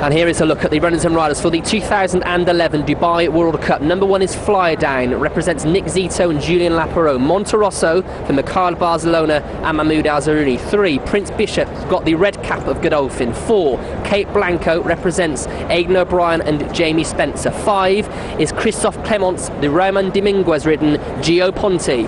And here is a look at the runners and riders for the 2011 Dubai World Cup. Number 1 is Fly Down, represents Nick Zito and Julian Laperoux. Monterosso for Mikhail Barcelona and Mahmoud Al-Zaruni. 3, Prince Bishop got the red cap of Godolphin. 4, Cape Blanco represents Aidan O'Brien and Jamie Spencer. 5 is Christophe Clements, the Roman Dominguez ridden Gio Ponti.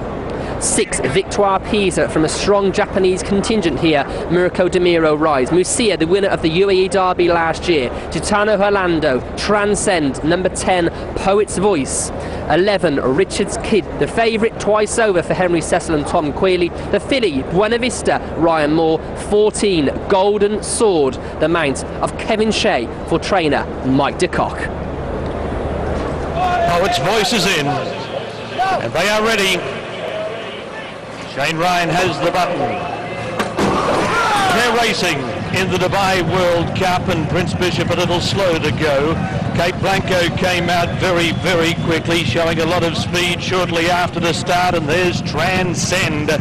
6, Victoire Pisa from a strong Japanese contingent here, Mirko Demiro rides. Musia, the winner of the UAE Derby last year. Gitano Orlando, Transcend. Number 10, Poet's Voice. 11, Richard's Kid, the favourite twice over for Henry Cecil and Tom Queally. The filly, Buena Vista, Ryan Moore. 14, Golden Sword, the mount of Kevin Shea for trainer Mike de Kock. Poet's Voice is in, and they are ready. Shane Ryan has the button. They're racing in the Dubai World Cup, and Prince Bishop a little slow to go. Cape Blanco came out very, very quickly, showing a lot of speed shortly after the start, and there's Transcend.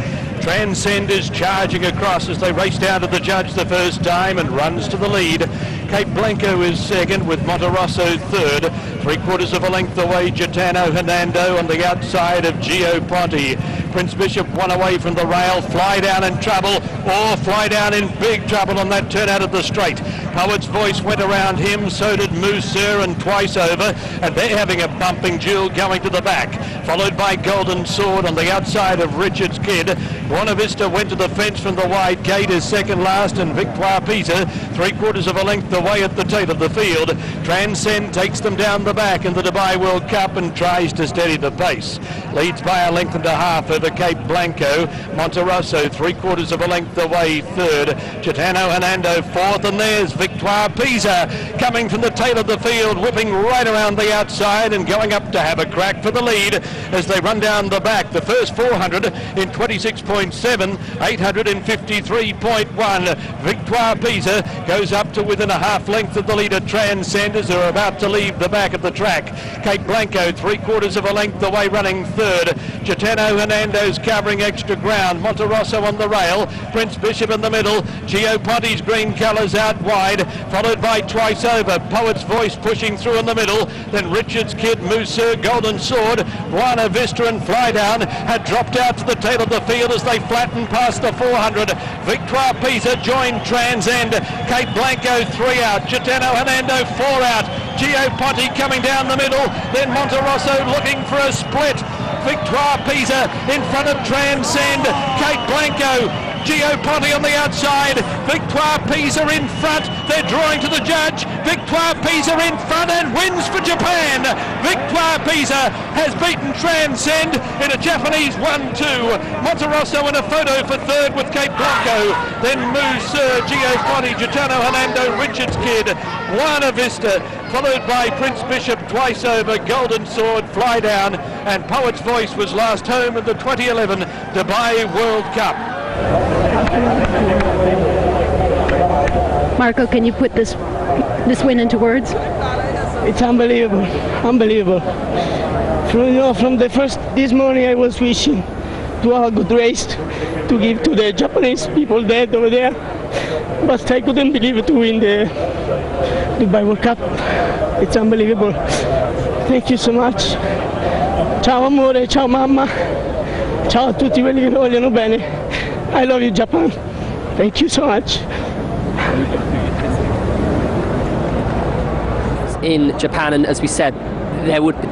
Transcend is charging across as they race down to the judge the first time and runs to the lead. Cape Blanco is second with Monterosso third. 3/4 of a length away, Gitano Hernando on the outside of Gio Ponti. Prince Bishop one away from the rail. Fly Down in trouble, or Fly Down in big trouble on that turn out of the straight. Poet's Voice went around him, so did Musa and Twice Over, and they're having a bumping duel going to the back. Followed by Golden Sword on the outside of Richard's Kid. Buena Vista went to the fence from the wide gate, is second last, and Victoire Peter 3/4 of a length away at the tail of the field. Transcend takes them down the back in the Dubai World Cup and tries to steady the pace. Leads by a length and a half over Cape Blanco. Monterosso 3/4 of a length away third. Gitano Hernando fourth, and there's Victoire Pisa coming from the tail of the field, whipping right around the outside and going up to have a crack for the lead as they run down the back. The first 400 in 26.7, 853.1. Victoire Pisa goes up to within a half length of the leader Transcend as they're about to leave the back of the track. Cape Blanco 3/4 of a length away running third. Gitano Hernando's covering extra ground. Monterosso on the rail. Prince Bishop in the middle. Gio Ponti's green colours out wide, followed by Twice Over. Poet's Voice pushing through in the middle. Then Richard's Kid, Musa, Golden Sword, Buena Vista and Fly Down had dropped out to the tail of the field as they flattened past the 400. Victoire Pisa joined Transcend. Cape Blanco 3 out. Gitano Hernando 4 out. Gio Ponti coming down the middle. Then Monterosso looking for a split. Victoire Pisa in front of Transcend. Cape Blanco, Gio Ponti on the outside. Victoire Pisa in front. They're drawing to the judge. Victoire Pisa in front and wins for Japan. Victoire Pisa has beaten Transcend in a Japanese 1-2. Monterosso in a photo for third with Cape Blanco. Then Musa, Gio Ponti, Gitano Hernando, Richard's Kid, Buena Vista, followed by Prince Bishop, Twice Over, Golden Sword, Fly Down, and Poet's Voice was last home in the 2011 Dubai World Cup. Marco, can you put this win into words? It's unbelievable, unbelievable. From the first this morning, I was wishing to have a good race to give to the Japanese people dead over there, but I couldn't believe it to win the Dubai World Cup. It's unbelievable. Thank you so much. Ciao amore, ciao mamma, ciao a tutti quelli che mi vogliono bene. I love you, Japan. Thank you so much. In Japan, and as we said,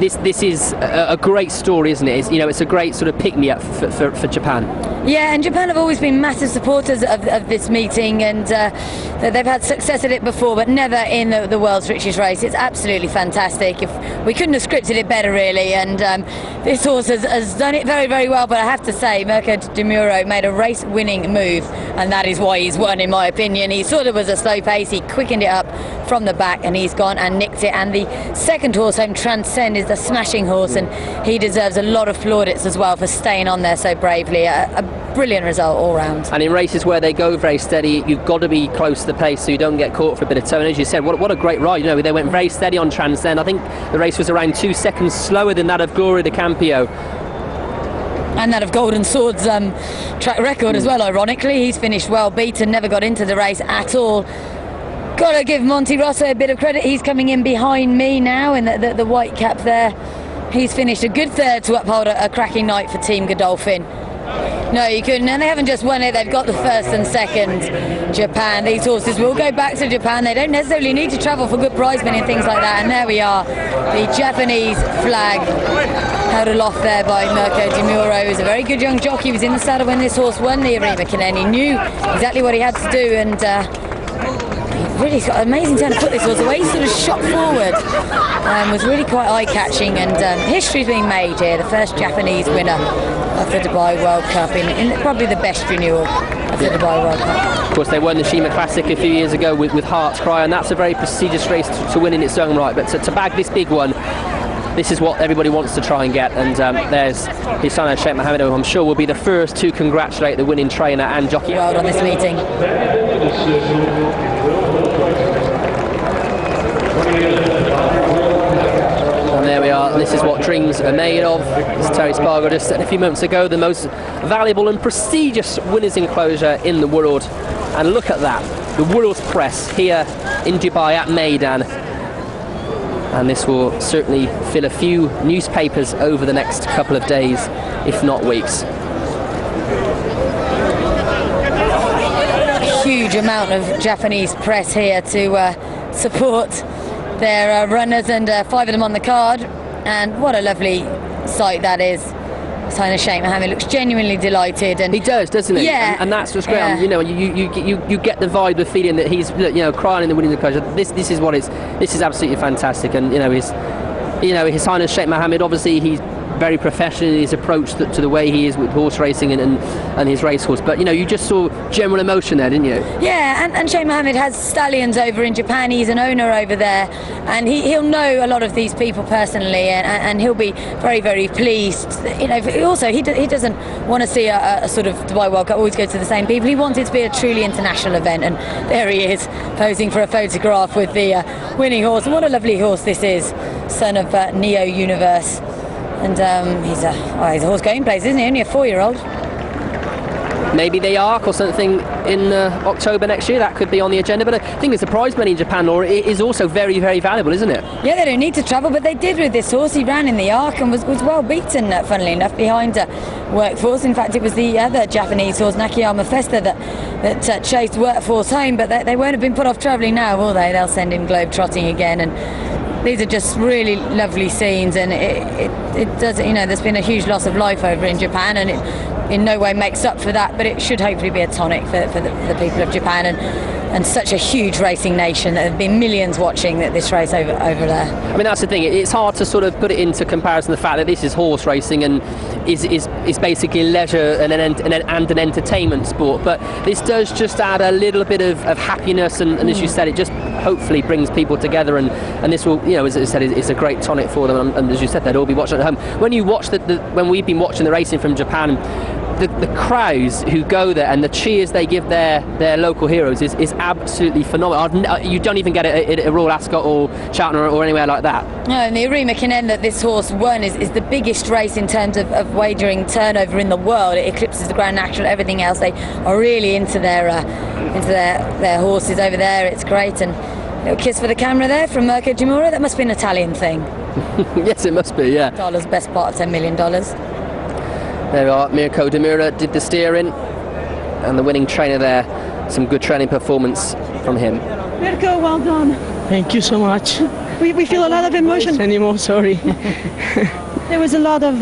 this is a great story, isn't it? It's a great sort of pick-me-up for Japan. Yeah, and Japan have always been massive supporters of this meeting, and they've had success at it before, but never in the world's richest race. It's absolutely fantastic. We couldn't have scripted it better, really, and this horse has done it very, very well. But I have to say, Mirko Demiro made a race-winning move, and that is why he's won, in my opinion. He thought it was a slow pace. He quickened it up from the back, and he's gone and nicked it. And the second horse home, Transcend, is the smashing horse, and he deserves a lot of plaudits as well for staying on there so bravely. A brilliant result all round. And in races where they go very steady, you've got to be close to the pace so you don't get caught for a bit of toe. And as you said, what a great ride. They went very steady on Transcend. I think the race was around 2 seconds slower than that of Gloria de Campio. And that of Golden Sword's track record as well, ironically. He's finished well beaten, never got into the race at all. got to give Monte Rosso a bit of credit. He's coming in behind me now in the white cap there. He's finished a good third to uphold a cracking night for Team Godolphin. No, you couldn't, and they haven't just won it, they've got the first and second. Japan, these horses will go back to Japan. They don't necessarily need to travel for good prize money and things like that. And there we are, the Japanese flag held aloft there by Mirko De Muro. He was a very good young jockey. He was in the saddle when this horse won the Arima Kineni. He knew exactly what he had to do, and he really got an amazing turn to put this horse away. He sort of shot forward, was really quite eye-catching, and history's being made here. The first Japanese winner of the Dubai World Cup in probably the best renewal of the Dubai World Cup. Of course, they won the Shima Classic a few years ago with Heart's Cry, and that's a very prestigious race to win in its own right. But to bag this big one, this is what everybody wants to try and get. And there's his son, Sheikh Mohammed, who I'm sure will be the first to congratulate the winning trainer and jockey. Well on this meeting. And there we are, this is what dreams are made of. As Terry Spargo just said a few moments ago, the most valuable and prestigious winners' enclosure in the world. And look at that, the world's press here in Dubai at Meydan. And this will certainly fill a few newspapers over the next couple of days, if not weeks. A huge amount of Japanese press here to support their runners, and 5 of them on the card, and what a lovely sight that is. His Highness Sheikh Mohammed looks genuinely delighted, and he does, doesn't he? Yeah, and that's just great. yeah. You know, you get the vibe, the feeling that he's, you know, crying in the winning enclosure. This is what it's. This is absolutely fantastic, and His Highness Sheikh Mohammed, obviously he's very professional in his approach to the way he is with horse racing and his racehorse. But you just saw general emotion there, didn't you? Yeah, and Sheikh Mohammed has stallions over in Japan. He's an owner over there, and he'll know a lot of these people personally, and he'll be very, very pleased. Also he doesn't want to see a sort of Dubai World Cup always go to the same people. He wants it to be a truly international event, and there he is posing for a photograph with the winning horse. And what a lovely horse this is, son of Neo Universe. And he's a horse going places, isn't he? Only a 4-year-old. Maybe the Arc or something in October next year, that could be on the agenda. But I think the prize money in Japan, Laura, is also very, very valuable, isn't it? Yeah, they don't need to travel, but they did with this horse. He ran in the Arc and was well beaten, funnily enough, behind Workforce. In fact, it was the other Japanese horse, Nakayama Festa, that chased Workforce home, but they won't have been put off travelling now, will they? They'll send him globe trotting again, and these are just really lovely scenes, and it does, there's been a huge loss of life over in Japan, and it in no way makes up for that, but it should hopefully be a tonic for the people of Japan, and such a huge racing nation. There have been millions watching this race over there. I mean, that's the thing, it's hard to sort of put it into comparison, the fact that this is horse racing and is basically leisure and an entertainment sport, but this does just add a little bit of happiness, and as you said, it just hopefully brings people together, and this will, as I said, it's a great tonic for them, and as you said, they'd all be watching at home. When you watch when we've been watching the racing from Japan, the crowds who go there and the cheers they give their local heroes is absolutely phenomenal. You don't even get it at Royal Ascot or Cheltenham or anywhere like that. No, and the Arima Kineni that this horse won is the biggest race in terms of wagering turnover in the world. It eclipses the Grand National, everything else. They are really into their horses over there. It's great. And a little kiss for the camera there from Mirko De Muro. That must be an Italian thing. Yes, it must be, yeah. Dollars, best part of $10 million. There we are, Mirko De Muro did the steering, and the winning trainer there, some good training performance from him. Mirko, well done. Thank you so much. We feel a lot of emotion. Anymore, sorry. There was a lot of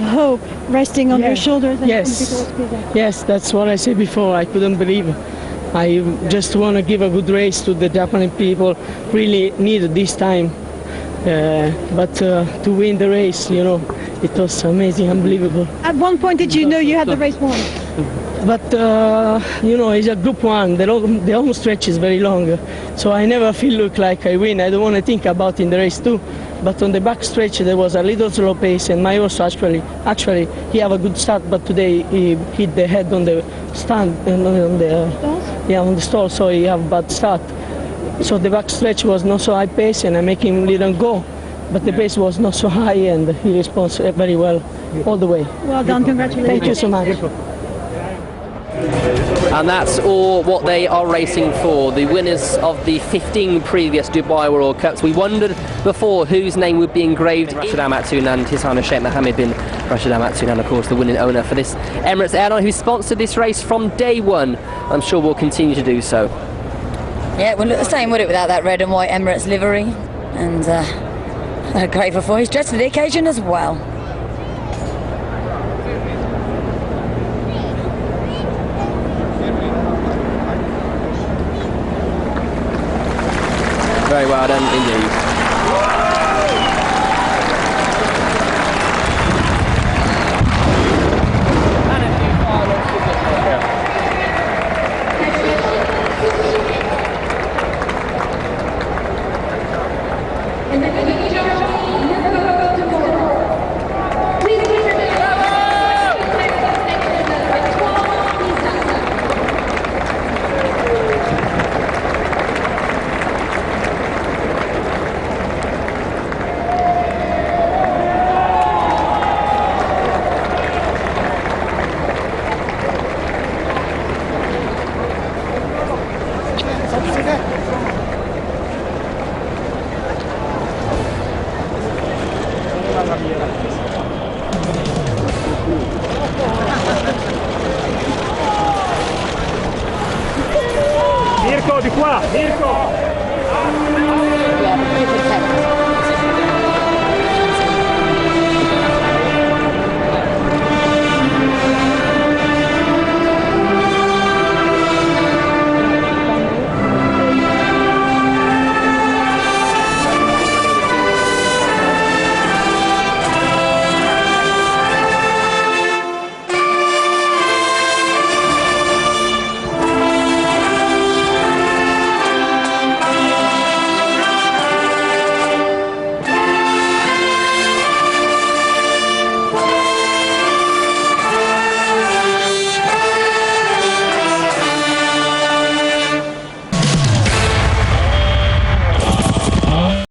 hope resting on your shoulders. And Yes, that's what I said before. I couldn't believe it. I just want to give a good race to the Japanese people. Really needed this time. But to win the race, it was amazing, unbelievable. At one point, did you know you had the race won? But it's a Group 1. The home stretch is very long, so I never look like I win. I don't want to think about in the race too. But on the back stretch there was a little slow pace, and my horse actually he have a good start, but today he hit the head on the stand and on the stall, so he have bad start. So the back stretch was not so high pace, and I make him little go. But the pace was not so high, and he responds very well all the way. Well done, congratulations. Thank you so much. And that's all what they are racing for. The winners of the 15 previous Dubai World Cups. We wondered before whose name would be engraved. Rashid Al Maktoum and His Highness Sheikh Mohammed bin Rashid Al Maktoum, and of course the winning owner for this Emirates airline, who sponsored this race from day one. I'm sure will continue to do so. Yeah, it wouldn't look the same, would it, without that red and white Emirates livery? And grateful for his dress for the occasion as well. Very well done indeed. Mirko, di qua, Mirko!